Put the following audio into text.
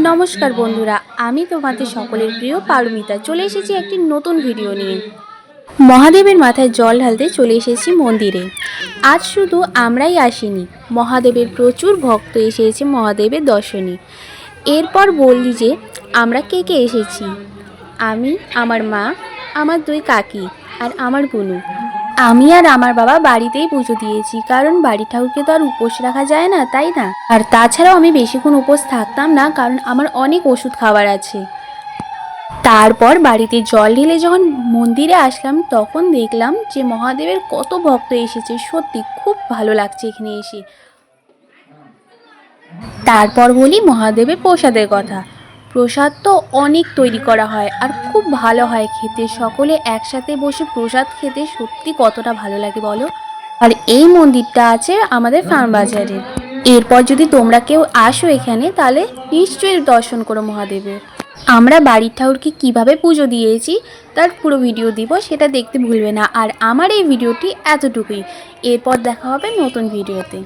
নমস্কার বন্ধুরা, আমি তোমাদের সকলের প্রিয় পারমিতা চলে এসেছি একটি নতুন ভিডিও নিয়ে। মহাদেবের মাথায় জল ঢালতে চলে এসেছি মন্দিরে। আজ শুধু আমরাই আসিনি, মহাদেবের প্রচুর ভক্ত এসেছে মহাদেবের দর্শনে। এরপর বললি যে আমরা কে কে এসেছি। আমি, আমার মা, আমার দুই কাকি আর আমার বোনু। আমি আর আমার বাবা বাড়িতেই পুজো দিয়েছি, কারণ বাড়ি ঠাকুরকে তো আর উপোস রাখা যায় না, তাই না? আর তাছাড়াও আমি বেশিক্ষণ উপোস থাকতাম না, কারণ আমার অনেক ওষুধ খাবার আছে। তারপর বাড়িতে জল ঢেলে যখন মন্দিরে আসলাম, তখন দেখলাম যে মহাদেবের কত ভক্ত এসেছে। সত্যি খুব ভালো লাগছে এখানে এসে। তারপর বলি মহাদেবের প্রসাদের কথা। প্রসাদ তো অনেক তৈরি করা হয় আর খুব ভালো হয় খেতে। সকলে একসাথে বসে প্রসাদ খেতে সত্যি কতটা ভালো লাগে বলো। আর এই মন্দিরটা আছে আমাদের ফার্মবাজারে। এরপর যদি তোমরা কেউ আসো এখানে, তাহলে নিশ্চয়ই দর্শন করো মহাদেবের। আমরা বাড়ির ঠাকুরকে কীভাবে পুজো দিয়েছি তার পুরো ভিডিও দিব, সেটা দেখতে ভুলবে না। আর আমার এই ভিডিওটি এতটুকুই। এরপর দেখা হবে নতুন ভিডিওতে।